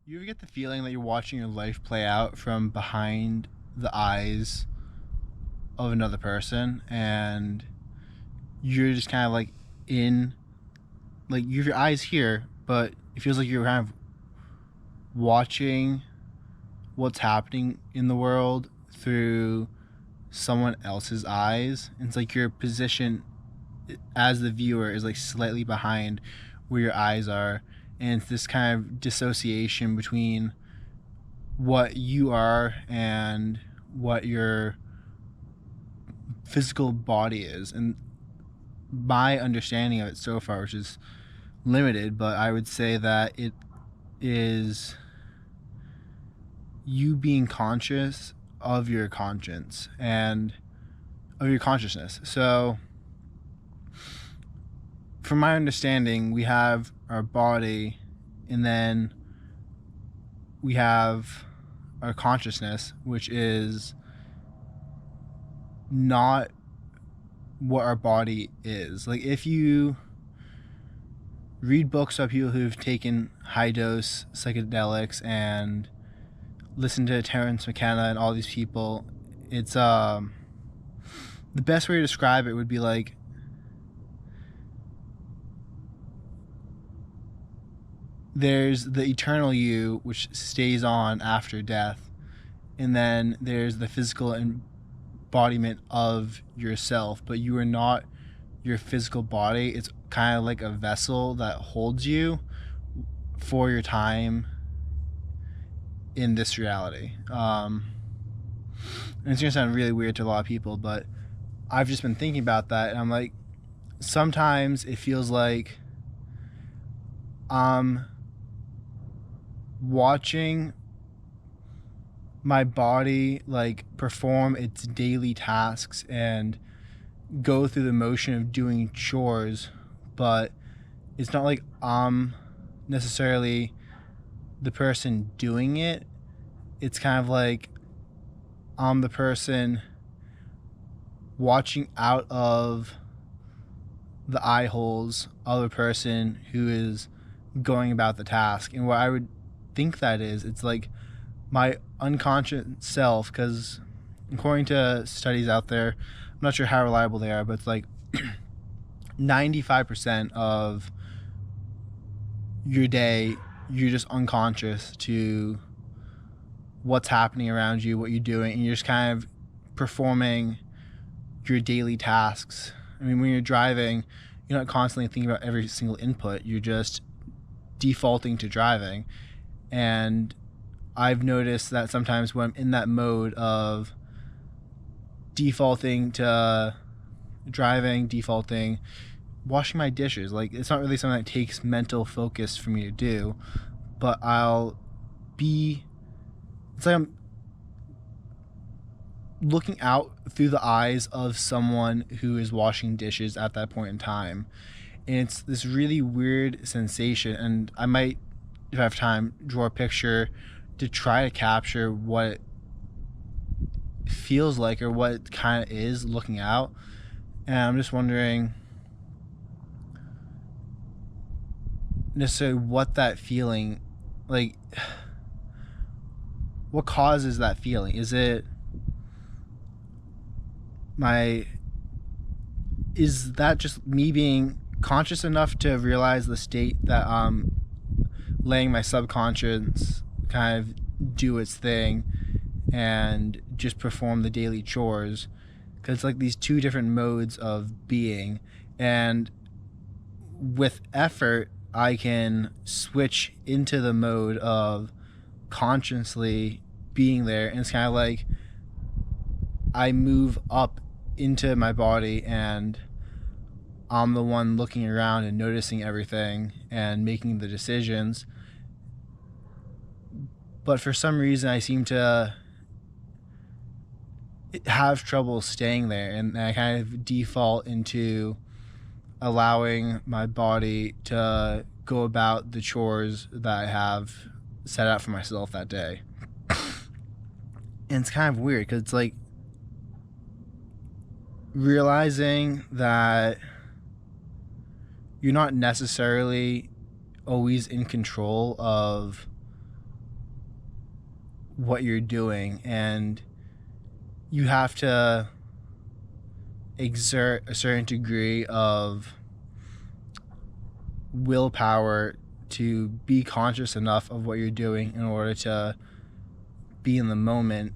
You ever get the feeling that you're watching your life play out from behind the eyes of another person and you're just kind of like in, like you have your eyes here, but it feels like you're kind of watching what's happening in the world through someone else's eyes. And it's like your position as the viewer is like slightly behind where your eyes are. And it's this kind of dissociation between what you are and what your physical body is. And my understanding of it so far, which is limited, but I would say that it is you being conscious of your conscience and of your consciousness. So, from my understanding, we have our body and then we have our consciousness, which is not what our body is. Like, if you read books about people who've taken high dose psychedelics and listen to Terrence McKenna and all these people, it's the best way to describe it would be like there's the eternal you, which stays on after death, and then there's the physical embodiment of yourself, but you are not your physical body. It's kind of like a vessel that holds you for your time in this reality. And it's gonna sound really weird to a lot of people, but I've just been thinking about that, and I'm like, sometimes it feels like I'm watching my body like perform its daily tasks and go through the motion of doing chores, but it's not like I'm necessarily the person doing it. It's kind of like I'm the person watching out of the eye holes of a person who is going about the task. And what I would think that is, it's like my unconscious self, because according to studies out there, I'm not sure how reliable they are, but it's like 95% of your day you're just unconscious to what's happening around you, what you're doing, and you're just kind of performing your daily tasks. I mean, when you're driving, you're not constantly thinking about every single input, you're just defaulting to driving. And I've noticed that sometimes when I'm in that mode of defaulting to driving, defaulting, washing my dishes, like it's not really something that takes mental focus for me to do, but it's like I'm looking out through the eyes of someone who is washing dishes at that point in time. And it's this really weird sensation. And I might, if I have time, draw a picture to try to capture what it feels like or what it kind of is looking out. And I'm just wondering necessarily what that feeling, like, what causes that feeling? Is that just me being conscious enough to realize the state that I'm letting my subconscious kind of do its thing and just perform the daily chores? Because it's like these two different modes of being, and with effort I can switch into the mode of consciously being there. And it's kind of like I move up into my body and I'm the one looking around and noticing everything and making the decisions. But for some reason I seem to have trouble staying there, and I kind of default into allowing my body to go about the chores that I have set out for myself that day. And it's kind of weird because it's like realizing that you're not necessarily always in control of what you're doing, and you have to exert a certain degree of willpower to be conscious enough of what you're doing in order to be in the moment.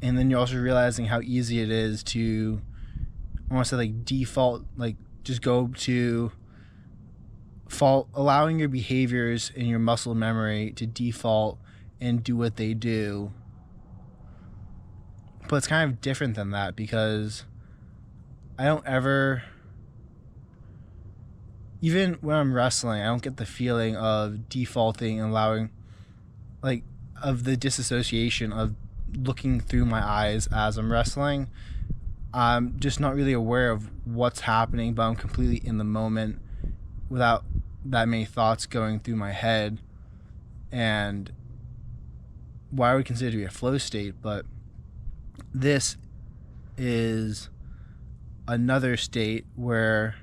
And then you're also realizing how easy it is to, I want to say, like, default, like, just go to fault, allowing your behaviors and your muscle memory to default and do what they do. But it's kind of different than that, because I don't ever, even when I'm wrestling, I don't get the feeling of defaulting and allowing, like, of the disassociation of looking through my eyes as I'm wrestling. I'm just not really aware of what's happening, but I'm completely in the moment without that many thoughts going through my head. And what I would consider to be a flow state, but this is another state where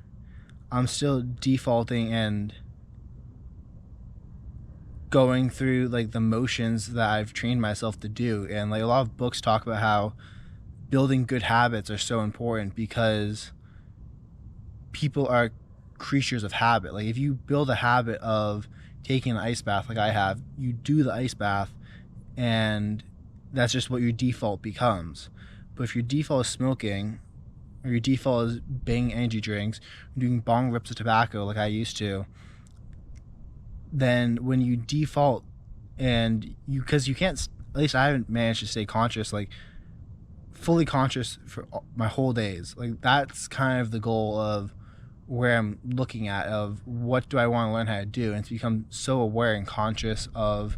I'm still defaulting and going through, like, the motions that I've trained myself to do. And, like, a lot of books talk about how building good habits are so important, because people are creatures of habit. Like, if you build a habit of taking an ice bath, like I have, you do the ice bath, and that's just what your default becomes. But if your default is smoking, or your default is banging energy drinks, doing bong rips of tobacco like I used to, then when you default, and because you can't, at least I haven't managed to stay conscious, like fully conscious for my whole days. Like, that's kind of the goal of where I'm looking at, of what do I want to learn how to do, and to become so aware and conscious of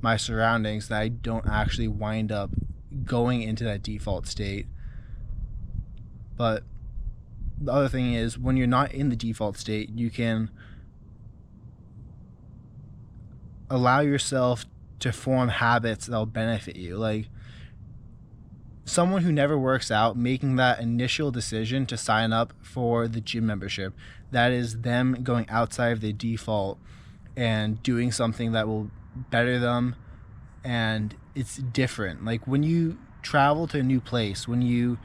my surroundings that I don't actually wind up going into that default state. But the other thing is, when you're not in the default state, you can allow yourself to form habits that'll benefit you. Like, someone who never works out, making that initial decision to sign up for the gym membership, that is them going outside of the default and doing something that will better them. And it's different. Like, when you travel to a new place, when you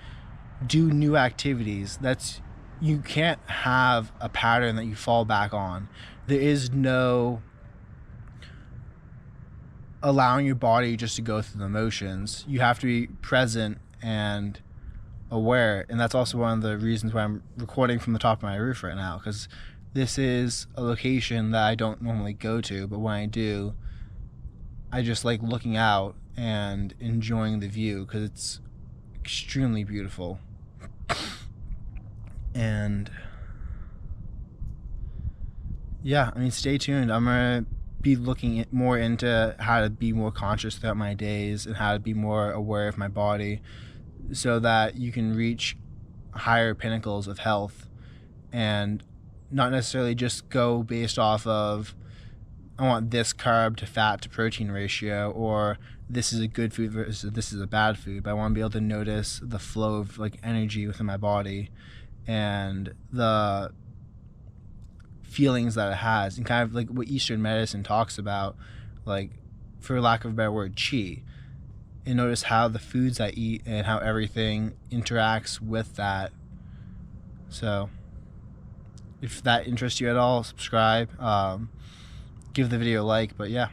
do new activities, that's, you can't have a pattern that you fall back on. There is no allowing your body just to go through the motions. You have to be present and aware. And that's also one of the reasons why I'm recording from the top of my roof right now, because this is a location that I don't normally go to, but when I do, I just like looking out and enjoying the view, because it's extremely beautiful. And yeah, I mean, stay tuned. I'm gonna be looking more into how to be more conscious throughout my days, and how to be more aware of my body, so that you can reach higher pinnacles of health, and not necessarily just go based off of, I want this carb to fat to protein ratio, or this is a good food versus this is a bad food. But I want to be able to notice the flow of, like, energy within my body, and the feelings that it has, and kind of like what Eastern medicine talks about, like, for lack of a better word, chi. And notice how the foods I eat and how everything interacts with that. So if that interests you at all, subscribe, give the video a like. But yeah,